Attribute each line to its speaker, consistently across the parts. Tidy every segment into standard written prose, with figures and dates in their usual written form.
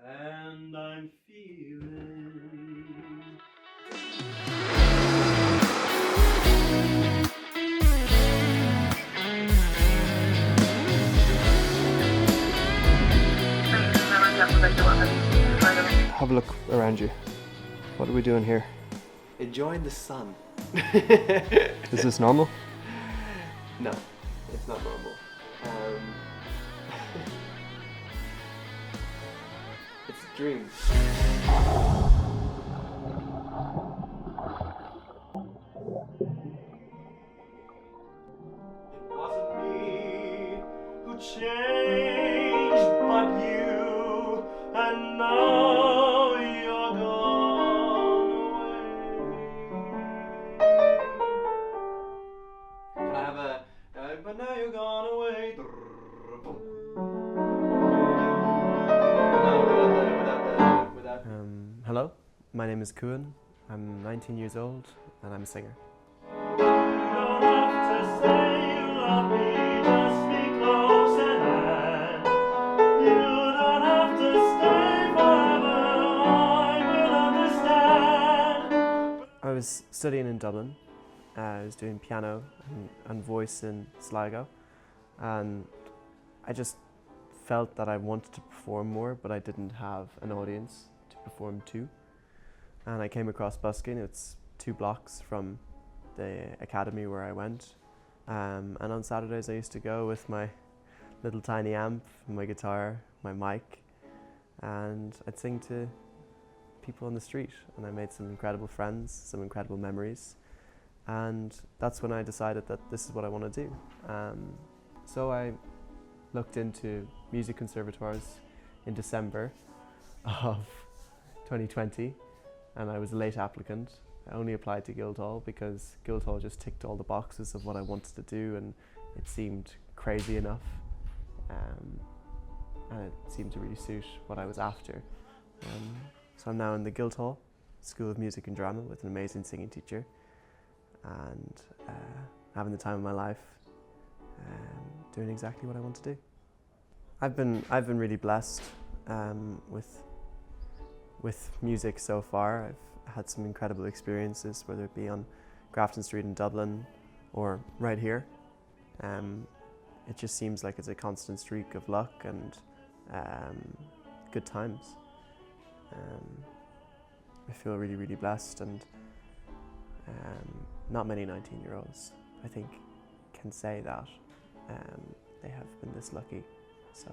Speaker 1: And I'm feeling
Speaker 2: Have a look around you. What are we doing here?
Speaker 1: enjoying the sun.
Speaker 2: Is this normal?
Speaker 1: No, it's not normal. It's a dream. It wasn't me who changed, but you, and now you're gone away. Can I have a, but now you're gone away.
Speaker 3: Hello, my name is Kuan. I'm 19 years old and I'm a singer.
Speaker 1: You don't have to say you love me, just be close at hand. You don't have to stay forever, I will understand.
Speaker 3: I was studying in Dublin. I was doing piano and voice in Sligo, and I just felt that I wanted to perform more, but I didn't have an audience to perform to. And I came across Busking. It's 2 blocks from the academy where I went. And on Saturdays I used to go with my little tiny amp, my guitar, my mic, and I'd sing to people on the street. And I made some incredible friends, some incredible memories. And that's when I decided that this is what I want to do. So I looked into music conservatoires in December of 2020, and I was a late applicant. I only applied to Guildhall because Guildhall just ticked all the boxes of what I wanted to do, and it seemed crazy enough, and it seemed to really suit what I was after. So I'm now in the Guildhall School of Music and Drama with an amazing singing teacher, and having the time of my life, doing exactly what I want to do. I've been really blessed with music so far. I've had some incredible experiences, whether it be on Grafton Street in Dublin or right here. It just seems like it's a constant streak of luck and good times. I feel really, really blessed, and not many 19-year-olds, I think, can say that they have been this lucky. So.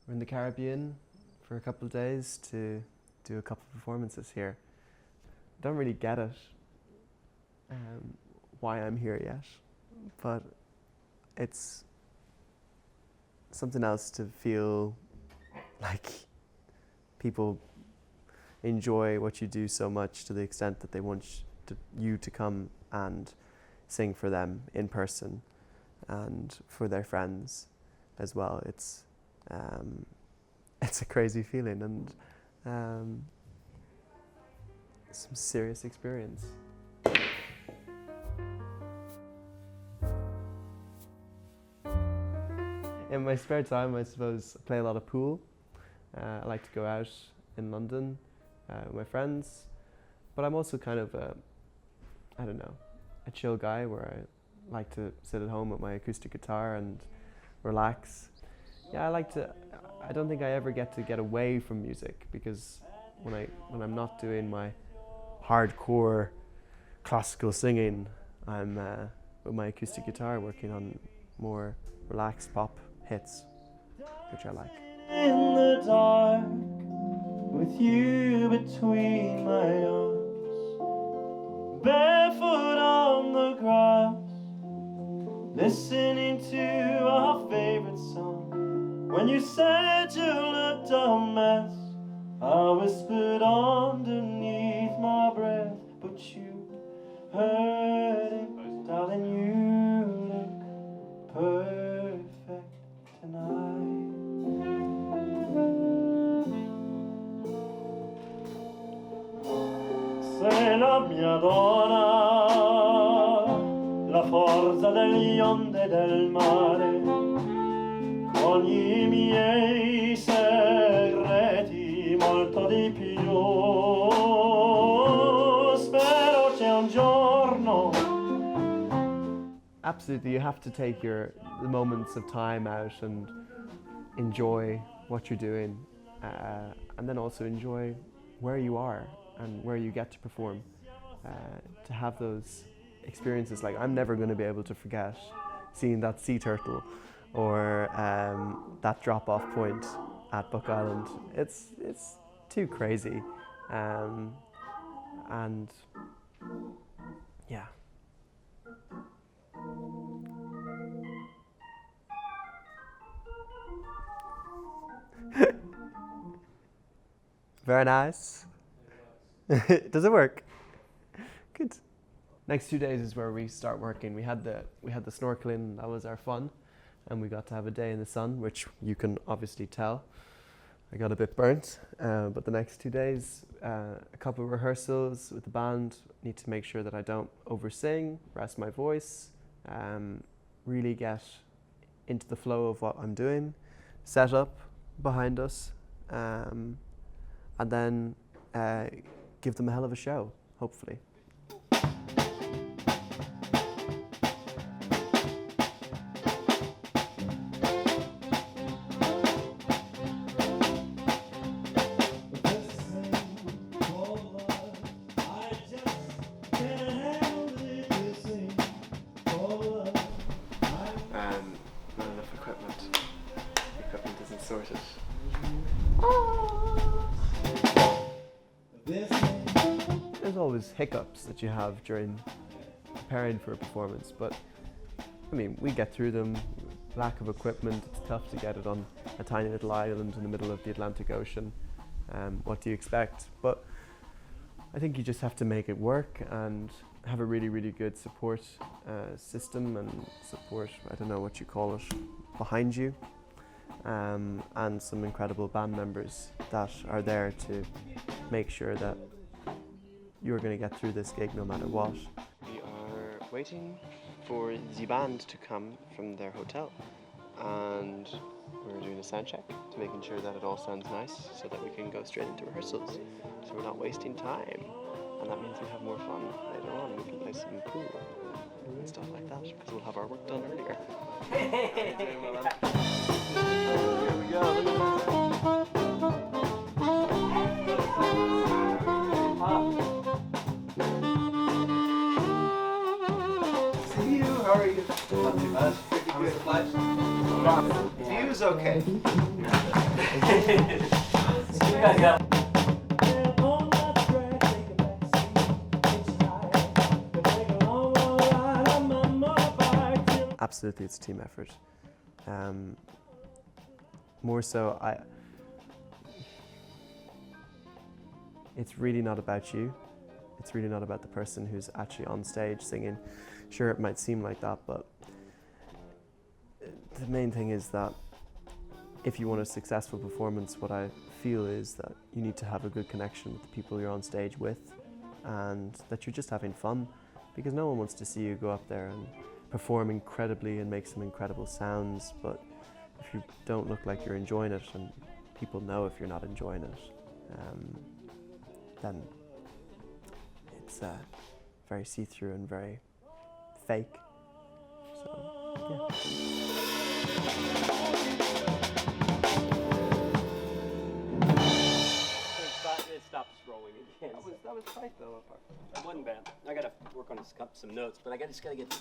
Speaker 3: We're in the Caribbean for a couple of days to do a couple of performances here. I don't really get it, why I'm here yet, but it's something else to feel like people enjoy what you do so much to the extent that they want you to come and sing for them in person and for their friends as well. It's a crazy feeling, and some serious experience. In my spare time, I suppose, I play a lot of pool. I like to go out in London with my friends, but I'm also kind of a chill guy where I like to sit at home with my acoustic guitar and relax. Yeah, I don't think I ever get to get away from music, because when I'm not doing my hardcore classical singing, I'm with my acoustic guitar working on more relaxed pop hits, which I like.
Speaker 1: In the dark, with you between my arms, barefoot on the grass, listening to When you said you looked a mess, I whispered underneath my breath, but you heard it, darling, you look perfect tonight. Sei la mia donna, la forza degli onde del mare, con i miei segreti molto di più. Spero c'è un giorno.
Speaker 3: Absolutely, you have to take the moments of time out and enjoy what you're doing, and then also enjoy where you are and where you get to perform. To have those experiences, like I'm never going to be able to forget seeing that sea turtle or that drop-off point at Buck Island. It's too crazy, and yeah. Very nice. Does it work? Good. Next 2 days is where we start working. We had the snorkeling, that was our fun, and we got to have a day in the sun, which you can obviously tell. I got a bit burnt, but the next 2 days, a couple of rehearsals with the band. Need to make sure that I don't oversing, rest my voice, really get into the flow of what I'm doing, set up behind us, and then give them a hell of a show, hopefully. Not enough equipment. Equipment isn't sorted. There's always hiccups that you have during preparing for a performance, but I mean, we get through them. Lack of equipment, it's tough to get it on a tiny little island in the middle of the Atlantic Ocean. What do you expect? But I think you just have to make it work and have a really, really good support system and support, I don't know what you call it, behind you. And some incredible band members that are there to make sure that you're going to get through this gig no matter what. We are waiting for the band to come from their hotel, and we're doing a sound check to making sure that it all sounds nice so that we can go straight into rehearsals, so we're not wasting time, and that means we have more fun later on. We can play some pool and stuff like that because we'll have our work done earlier. Here we go.
Speaker 4: See you, how are you? Not too bad. Pretty good flight. View's okay.
Speaker 3: Absolutely, it's a team effort. More so, it's really not about you. It's really not about the person who's actually on stage singing. Sure, it might seem like that, but the main thing is that if you want a successful performance, what I feel is that you need to have a good connection with the people you're on stage with, and that you're just having fun, because no one wants to see you go up there and perform incredibly and make some incredible sounds, but if you don't look like you're enjoying it, and people know if you're not enjoying it, then it's very see-through and very fake. So, yeah.
Speaker 5: It stopped scrolling again.
Speaker 3: That was tight though.
Speaker 5: It wasn't bad. I gotta work on some notes, but I just gotta get the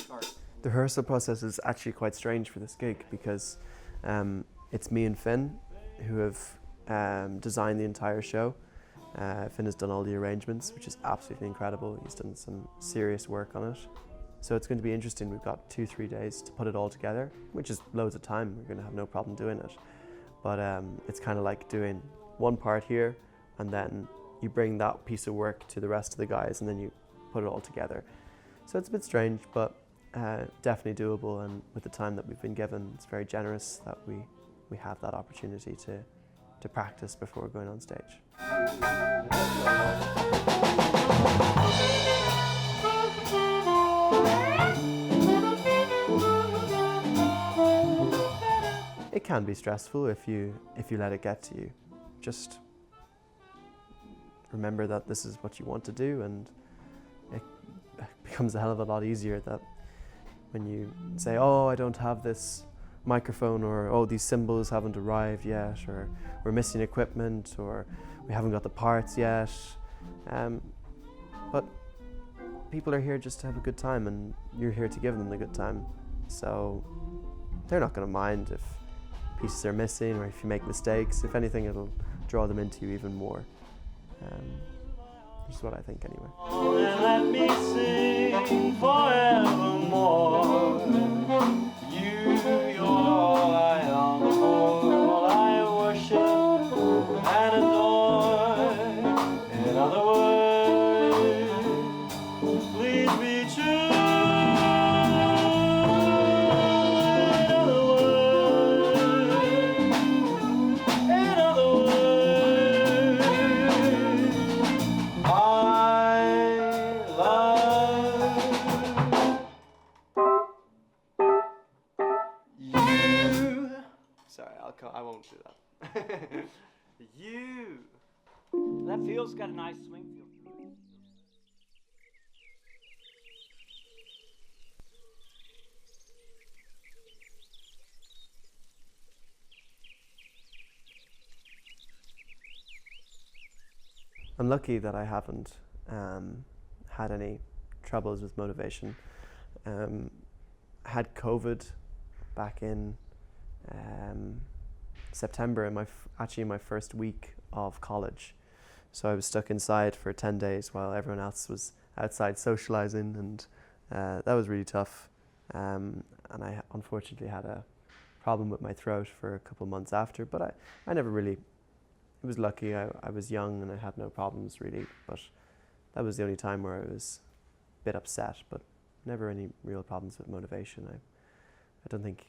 Speaker 5: chart.
Speaker 3: The rehearsal process is actually quite strange for this gig because it's me and Finn who have designed the entire show. Finn has done all the arrangements, which is absolutely incredible. He's done some serious work on it. So it's going to be interesting. We've got 2-3 days to put it all together, which is loads of time. We're going to have no problem doing it. But it's kind of like doing one part here, and then you bring that piece of work to the rest of the guys, and then you put it all together. So it's a bit strange, but definitely doable. And with the time that we've been given, it's very generous that we have that opportunity to practice before going on stage. It can be stressful if you let it get to you. Just remember that this is what you want to do, and it becomes a hell of a lot easier that when you say, oh, I don't have this microphone, or oh, these cymbals haven't arrived yet, or we're missing equipment, or we haven't got the parts yet. But people are here just to have a good time, and you're here to give them the good time. So they're not going to mind if pieces are missing or if you make mistakes. If anything, it'll draw them into you even more. Which is what I think anyway.
Speaker 1: And let me sing forevermore. You're all I long for, all I worship and adore. In other words, please be true. In other words, I love you.
Speaker 2: Sorry, I won't do that. You.
Speaker 5: That field's got a nice swing feel to it.
Speaker 3: I'm lucky that I haven't had any troubles with motivation. I had COVID back in September, in actually my first week of college. So I was stuck inside for 10 days while everyone else was outside socializing, and that was really tough. And I unfortunately had a problem with my throat for a couple months after, but I never really, it was lucky. I was young and I had no problems really, but that was the only time where I was a bit upset, but never any real problems with motivation. I don't think,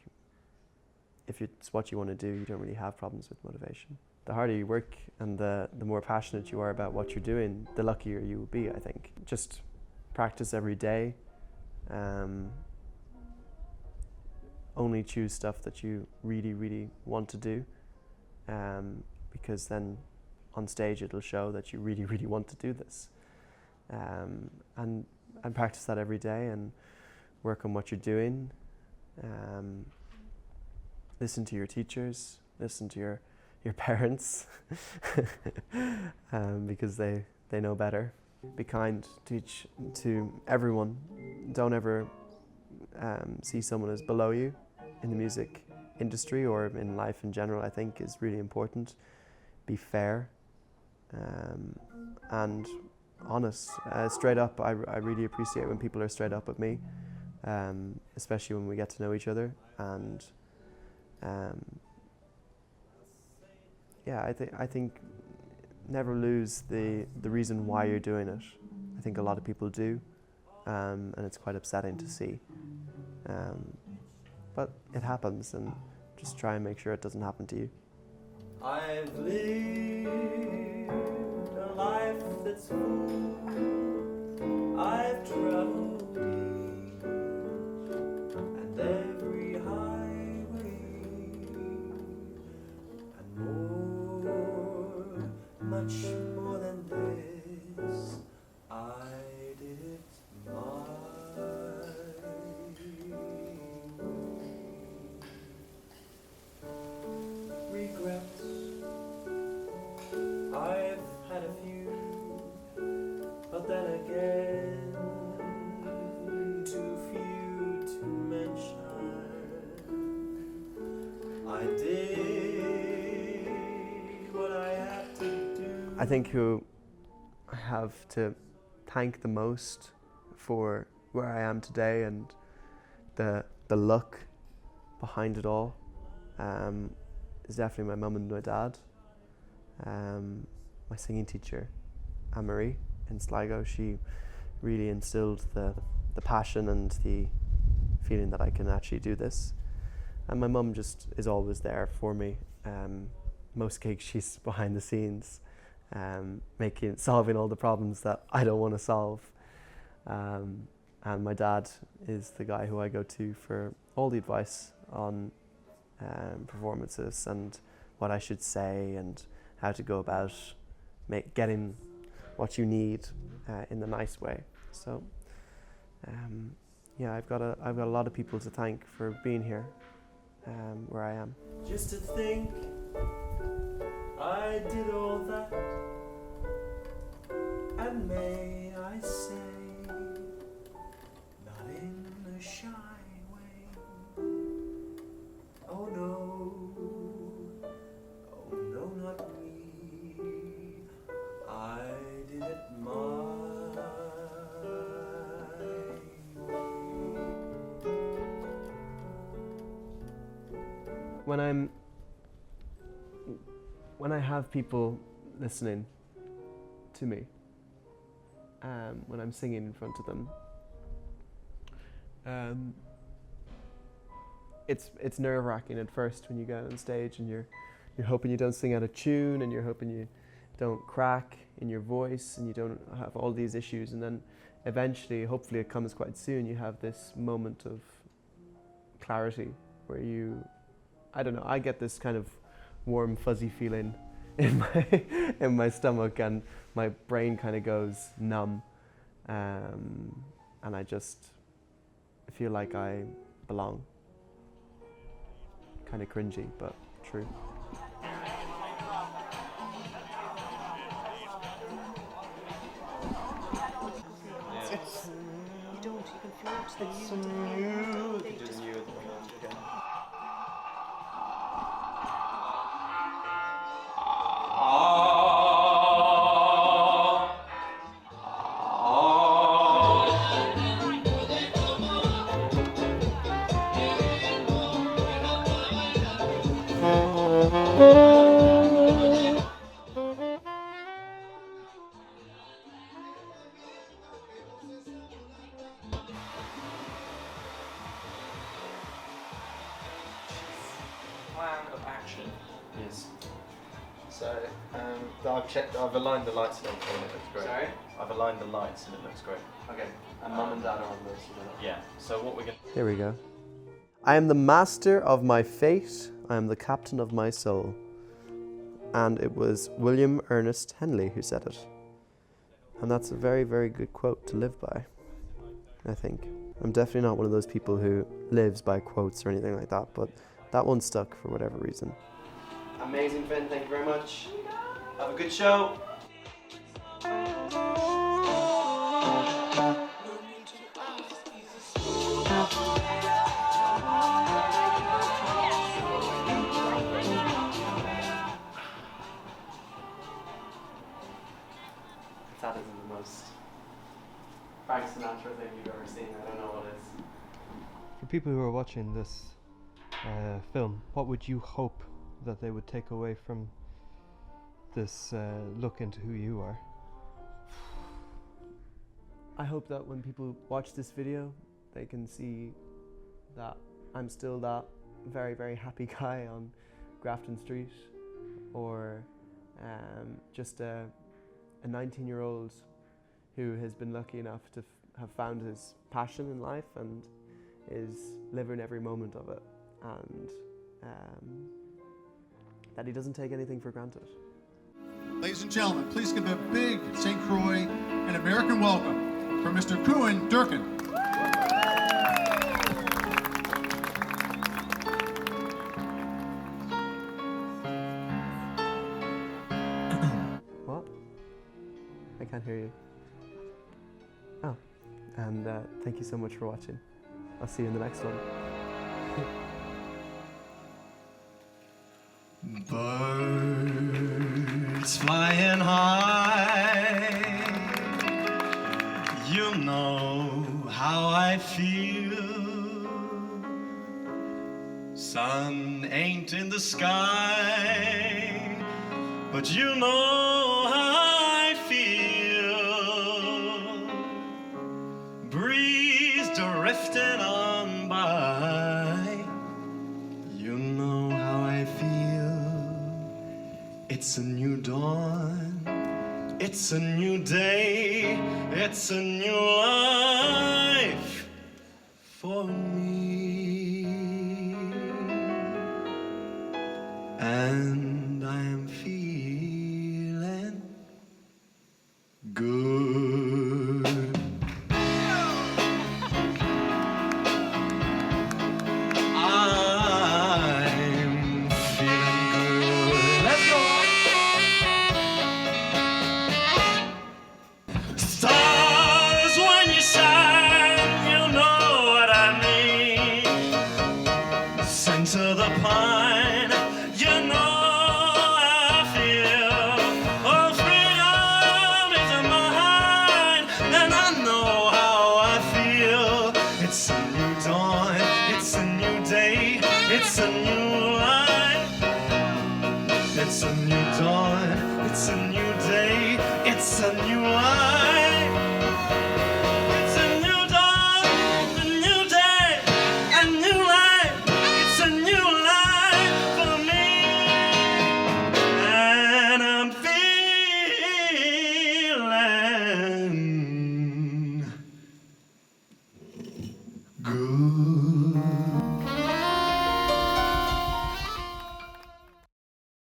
Speaker 3: if it's what you want to do, you don't really have problems with motivation. The harder you work and the more passionate you are about what you're doing, the luckier you will be, I think. Just practice every day. Only choose stuff that you really, really want to do, because then on stage it'll show that you really, really want to do this. And practice that every day and work on what you're doing. Listen to your teachers, listen to your parents, because they know better. Be kind to everyone. Don't ever see someone as below you in the music industry or in life in general, I think is really important. Be fair and honest, straight up. I really appreciate when people are straight up with me, especially when we get to know each other. And yeah, I think never lose the reason why you're doing it. I think a lot of people do, and it's quite upsetting to see. But it happens, and just try and make sure it doesn't happen to you.
Speaker 1: I've lived a life that's full. I've traveled each and every highway and more, much more than this. I did it my way. Regrets, I've had a few, but then again, too few to mention. I did what I had to do.
Speaker 3: I think who I have to thank the most for where I am today and the luck behind it all is definitely my mum and my dad. My singing teacher, Anne-Marie in Sligo, she really instilled the passion and the feeling that I can actually do this. And my mum just is always there for me. Most gigs she's behind the scenes, solving all the problems that I don't want to solve. And my dad is the guy who I go to for all the advice on performances and what I should say and how to go about getting what you need in the nice way. So yeah, I've got a lot of people to thank for being here where I am.
Speaker 1: Just to think I did all that, and may I say, not in a shy way. Oh no, not me. I did it my way.
Speaker 3: When I have people listening to me, when I'm singing in front of them, it's nerve-wracking at first when you go out on stage and you're hoping you don't sing out of tune and you're hoping you don't crack in your voice and you don't have all these issues, and then eventually, hopefully it comes quite soon, you have this moment of clarity where I don't know, I get this kind of warm fuzzy feeling in my stomach and my brain kind of goes numb, and I just feel like I belong. Kind of cringy, but true.
Speaker 4: Plan of action is. So I've aligned the lights and everything, it looks great.
Speaker 5: Sorry?
Speaker 4: I've aligned the lights and it looks great.
Speaker 5: Okay.
Speaker 3: And mum and dad are on this.
Speaker 4: Yeah. So what we're going
Speaker 3: Here we go. I am the master of my fate. I am the captain of my soul. And it was William Ernest Henley who said it. And that's a very, very good quote to live by, I think. I'm definitely not one of those people who lives by quotes or anything like that, but that one stuck for whatever reason.
Speaker 4: Amazing, Finn. Thank you very much. Have a good show.
Speaker 3: That isn't the most Frank Sinatra thing you've ever seen. I don't know what is.
Speaker 2: For people who are watching this film, what would you hope that they would take away from this look into who you are?
Speaker 3: I hope that when people watch this video, they can see that I'm still that very, very happy guy on Grafton Street, or just a 19-year-old who has been lucky enough to have found his passion in life and is living every moment of it, and that he doesn't take anything for granted.
Speaker 6: Ladies and gentlemen, please give a big St. Croix and American welcome for Mr. Kuan Durkin.
Speaker 3: What? I can't hear you. Oh, and thank you so much for watching. I'll see you in the next one.
Speaker 6: Birds flying high, you know how
Speaker 1: how I feel. Sun ain't in the sky, but you know how I feel. Breeze drifting on by, you know how I feel. It's a new dawn, it's a new day, it's a new life for me. And I am feeling good. I'm feeling good. Let's go. Stars when you shine, you know what I mean. Scent of the pine, you know how I feel. Oh, freedom is mine, and I know how I feel. It's a new dawn, it's a new day, it's a new